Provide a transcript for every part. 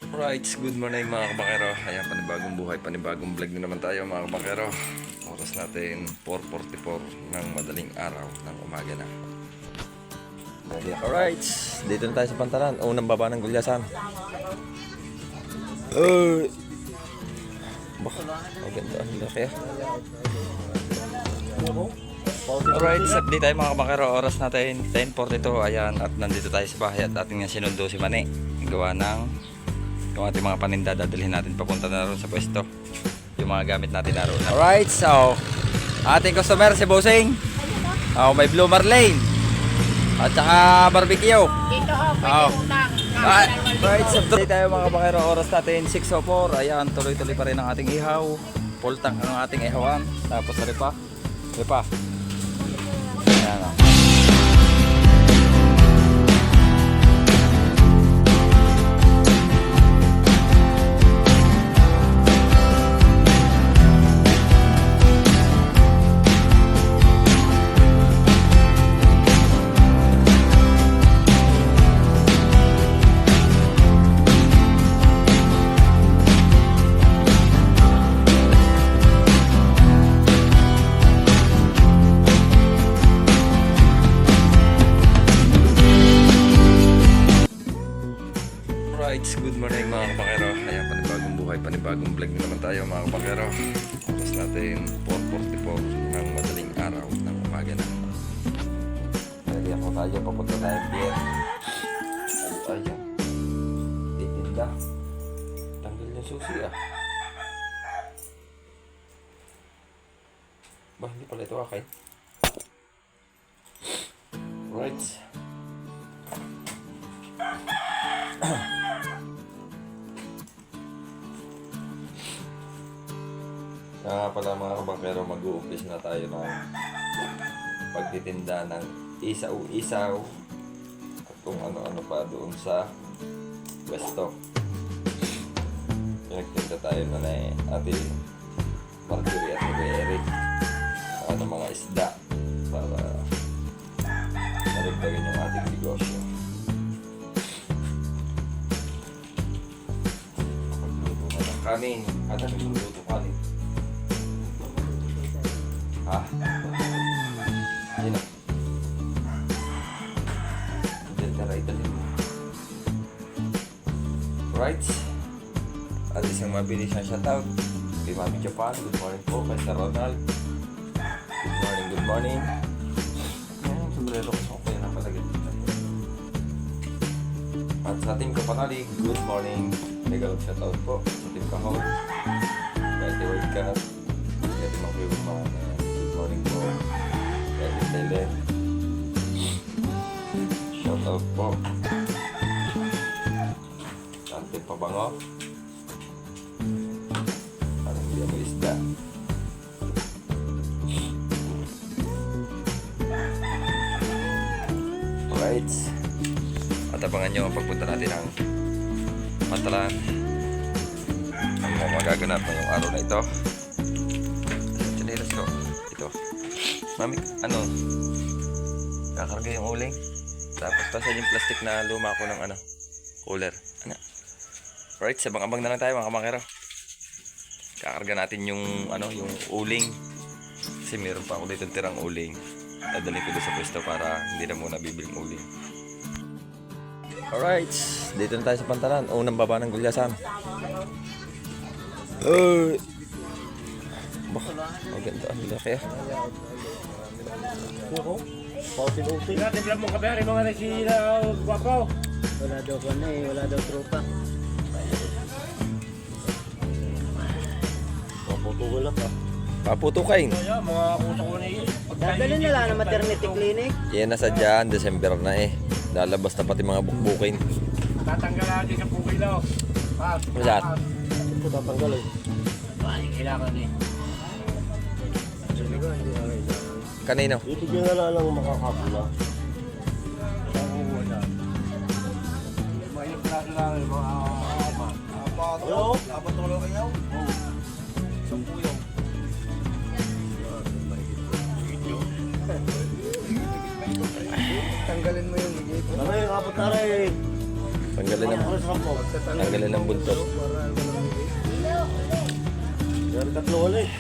Right, good morning mga kabakero. Ayan, panibagong buhay, panibagong vlog na naman tayo mga kabakero. Oras natin 4:44 ng madaling araw ng umaga na. Alright, dito na tayo sa Pantalan. Unang baba ng Gulyasan. Maganda ang laki ah. Alright, update tayo mga kabakero. Oras natin 10:42. Ayan, at nandito tayo sa bahay at ating sinundo si Mane. Gawa ng yung ating mga paninda, dadalhin natin papunta na rin sa pwesto yung mga gamit natin na rin. Alright, so ating customer si Bossing. May Blue Marlin at saka barbecue. Dito ho, pwede utang. Alright, so update tayo mga kabakero. Oras natin 6:04. Ayan, tuloy-tuloy pa rin ang ating ihaw. Full tank ang ating ihawan. Tapos ripa. Ayan o. Good morning mga kabakero. Ayan, panibagong buhay, panibagong vlog na naman tayo mga kabakero. Oras natin 4:44 ng madaling araw ng umaga na. Ready ako tayo, papunta tayo pier. Ayan, titinda. Tanggal yung susi ah. Hindi pala ito akin. Right. Kaya pala mga kabakero, mag-uumpis na tayo ng pagtitinda ng isaw-isaw at kung ano-ano pa doon sa pwesto. Nagtinda tayo na ate Marjorie at ni Eric ng mga isda para maragdagan yung ating negosyo. Pagluto na ng kanin. Ano nagluluto kanin? Sino? Right. At isang mabilis na shoutout kay Mami Japan. Good morning po kay Sir Ronald. Good morning. Ayan, sombrero ko sa kaya napalagay. At sa team Kapanali, good morning. Legal shoutout po sa team Kahol. Kaya Teward Kat. Kaya Timang good morning po. Kaya Tele. Shoutout po. Ante Pabango. Parang hindi ako isda. Alright. At abangan nyo ang pagpunta natin ng Pantalan. Ang mga magaganap na yung araw na ito. Chinelas ko. Ito. Mami, kakarga yung uling. Tapos pasan yung plastic na luma ko ng cooler. Alright, sabang-abang na lang tayo mga kamakero. Kakarga natin yung yung uling. Kasi meron pa ako dito tirang uling. Dadalhin ko doon sa pwesto para hindi na muna bibiling uling. Alright, dito na tayo sa Pantalan. Unang baba ng Gulyasan. Maganda ang laki ah. Timpla mo kabe, mga nasira guwapo. Wala daw wala daw tropa. Paputulak ka. Paputukain. Mga kusa ko na yun. Dadalhin nila na maternity clinic. Yan nasa dyan, December na eh. Lalabas na pati mga bukbukin. Tatanggal natin sa pukay daw. Lahat. Ito tatanggal eh. Kailangan eh. Kanino? Ibigyan na lang makakapula. Mahirap natin lang yung mga ama. Hello? Apat na lang kayo? Oo. Isang puyong. Tanggalin mo yung gigit. Aray, apat na rin. Tanggalin ng buntot. Dari tatlo ulit.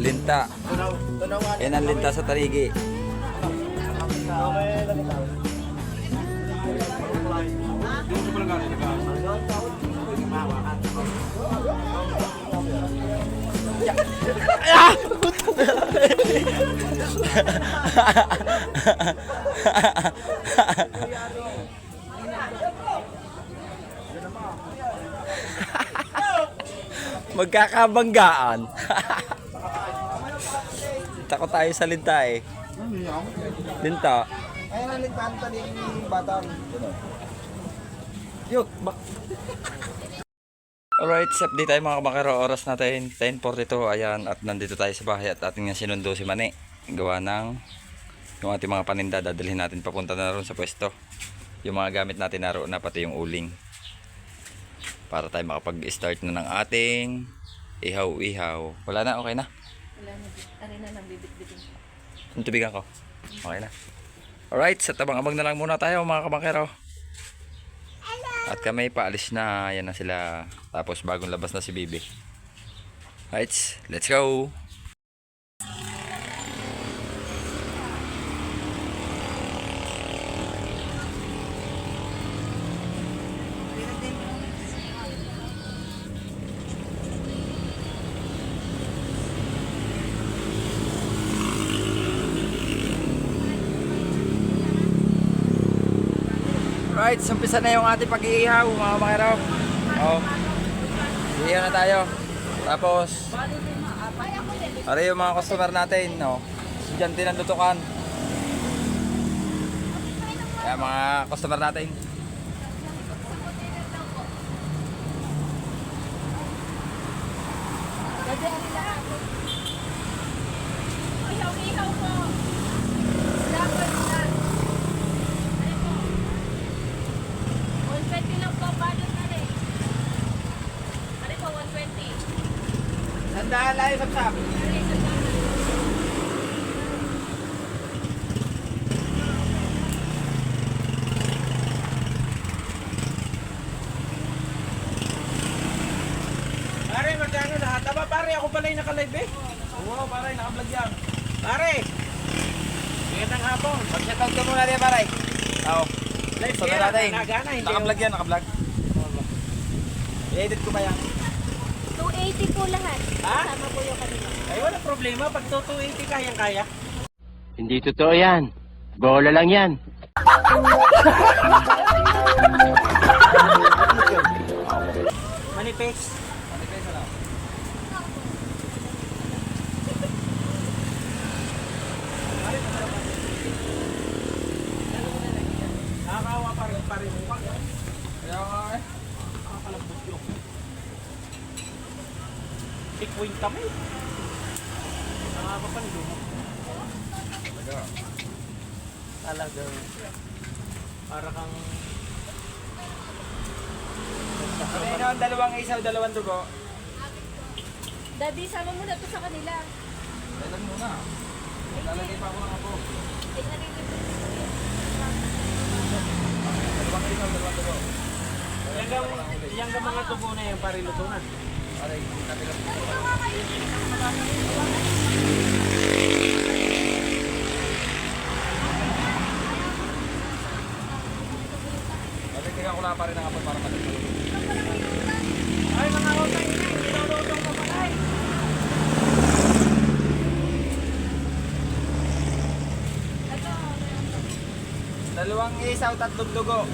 Linta. Yan ang linta sa tarigi. Magkakabanggaan. Takot tayo sa linta eh. Linta. Ayun ang lintaan pa ni batang. Yuk, bak. Alright, update tayo mga kabakero. Oras natin 10:42. Ayan, at nandito tayo sa bahay at ating nga sinundo si Mani. Gawa ng yung ating mga paninda. Dadalhin natin papunta na ron sa pwesto. Yung mga gamit natin naroon na, pati yung uling. Para tayo makapag-start na ng ating ihaw-ihaw. Wala na, okay na? Wala na, ari na lang bibit-bitin. Yung tubigan ko. Okay na. Alright, sa tabang-abang na lang muna tayo mga kabakero. At kami paalis na. Ayan na sila. Tapos bagong labas na si Bibi. Alright, let's go! Right, umpisa na yung ating pag-iihaw mga makero. Oh. Iihaw na tayo. Tapos para yung mga customer natin, no. Diyan din ang lutukan. Kaya mga customer natin. Ihaw-ihaw po. Dapat na. 120 lang po, balot na rin. Ano po, 120? Sandaan lang yung sapsap. Pare, magkano lahat? Aba pare, ako pala yung naka-live eh. Oo, pare, naka-vlog yan. Pare! Magandang hapon. Mag-shoutout ka muna rin pare. Oo. Live Gusto na kaya, natin. nagana, hindi Naka-vlog yan, naka-vlog. I-edit ko ba yan? 280 po lahat. Ha? Kasama po yung kanina. Ay, wala problema. Pag 280 kayang-kaya. Hindi totoo yan. Bola lang yan. Manifest. Nakakawa pa rin mukha. Kaya nga eh. Nakakalambot yung. Quick kami. Nakakapanlumo. Talaga. Para kang... Ano yung dalawang isaw, dalawang dugo? Daddy, sama mo na to sa kanila. Dalag muna. Lalagay pa ako ng ako. Ay, narinig ko. Dalawang isaw, dalawang dugo. Yang mga tubo na yung parilutunan. Aray, hindi natin lang. Tingnan ko na pa rin ang apple para matulog. Ay, mga utang ina, hindi nalutong mo pala eh. Dalawang isaw, tatlong dugo.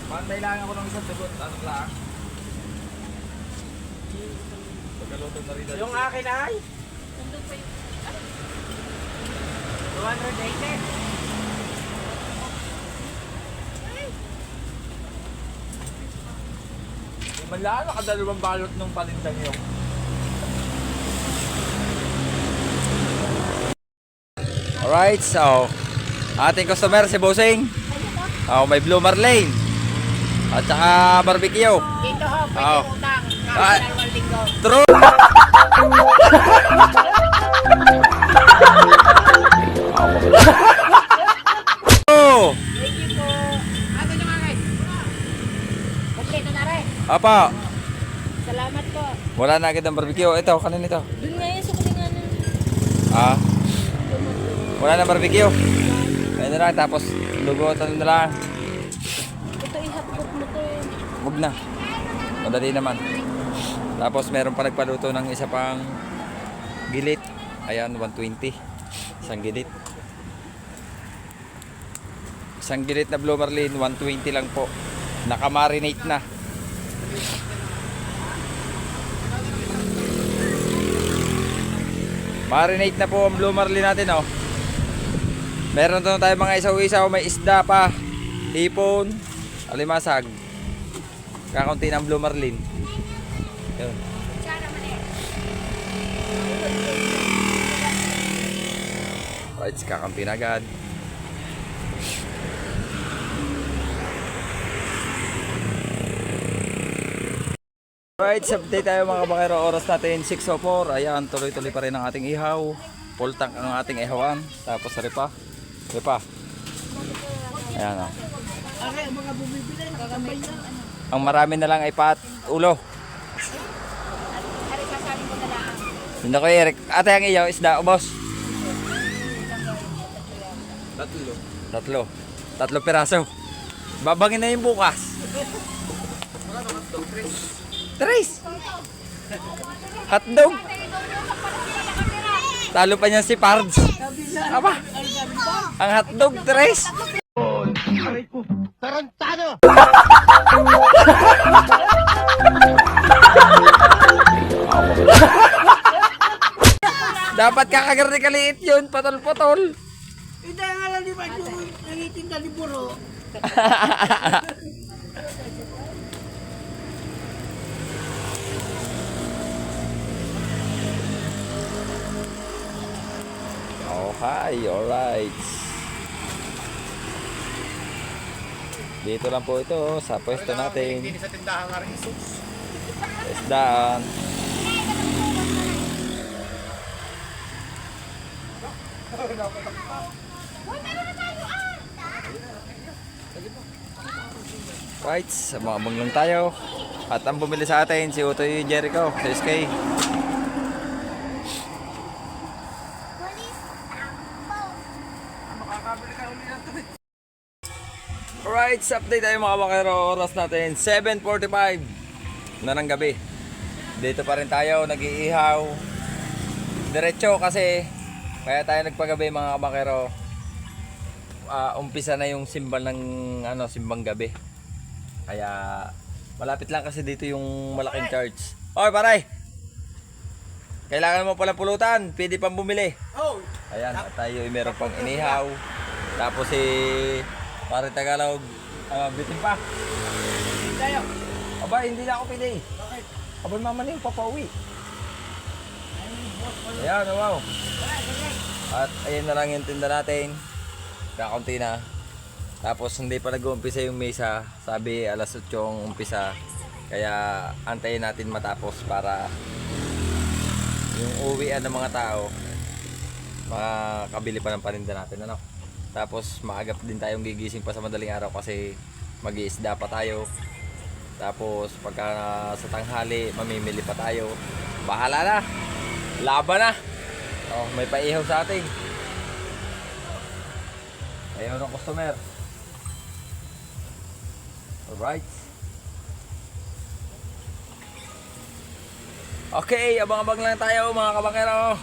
Pantay lang ako ng isang dugo. Anong lang? Pagkaluto na rin. Yung akin ay Nandun pa yung... 280. Malala, nakadalawang balot ng palindang yung. Alright, so ating customer si Bossing. Oh, may Blue Marlane. At saka barbecue. Dito ho, pwede Oo. utang. Ah. Dalawang linggo. True! Oh! Thank you po. Ano nyo nga guys? Kompleto na rin. Apa, Salamat po. wala na agad ang barbecue. Ito, kanin ito. Doon nga yun sa kulinganan. Ah, wala na barbecue. Ayun na lang, tapos lugotan na lang. Ito ihapot mo to eh. Huwag na. Madali naman. Tapos meron pa nagpaluto ng isa pang gilit. Ayan, 120. Isang gilit. Isang gilit na Blue Marlin, 120 lang po. Naka-marinate na. Marinate na po ang Blue Marlin natin, oh. Meron doon tayo mga isaw-isaw, may isda pa, hipon, alimasag. Kakaunti ng Blue Marlin. Yun. Right, kakaunti na agad. Right, sa update tayo mga bakero. Oras natin 6:04. Ayan, tuloy-tuloy pa rin ang ating ihaw. Full tank ang ating ihawan. Tapos ripa. Ayan, oh. Ang marami na lang ay ulo. Hindi ko Eric. Ate ang iyaw, isda, boss. Tatlo piraso. Babangin na yung bukas. Tres. Hotdog. Talo pa niya si Pards. Aba. Ang hotdog, tres. Tarantado! Dapat kakagarni kaliit yun, patol-patol. Hindi nga lang di ba yung nangitinda ni Buro. Okay, alright. Dito lang po ito sa pwesto natin. Sa tindahan nga rin isos. Isdaan. Right, sa mga banglong tayo. At ang bumili sa atin, si Utoy Jericho, sa SK. Alright, sa update tayo mga bakero. Oras natin 7:45 na ng gabi. Dito pa rin tayo, nag-iihaw. Diretso kasi kaya tayo nagpagabi mga kabakero. Umpisa na yung simbang ng simbang gabi. Kaya malapit lang kasi dito yung malaking church. Oy, paray. Kailangan mo pala pulutan, pwede pang bumili. Oh! Ayan, at tayo ay meron pang inihaw. Tapos pare Tagalog, bitin pa. Tayo. Aba, hindi na ako pwede. Bakit? Aba, mama na yung papauwi. Ayan, wow. At ayan na lang yung tinda natin. Kakaunti na. Tapos hindi pa nag-uumpisa yung mesa. Sabi alas 8 ang umpisa. Kaya antayin natin matapos para yung uwian ng mga tao makakabili pa ng paninda natin, ano. Tapos maagap din tayong gigising pa sa madaling araw kasi mag-iisda pa tayo. Tapos pagka sa tanghali mamimili pa tayo. Bahala na. Laban na. Oh, may paihaw sa atin. Ayaw ng customer. Alright. Okay, abang-abang lang tayo mga kabakero.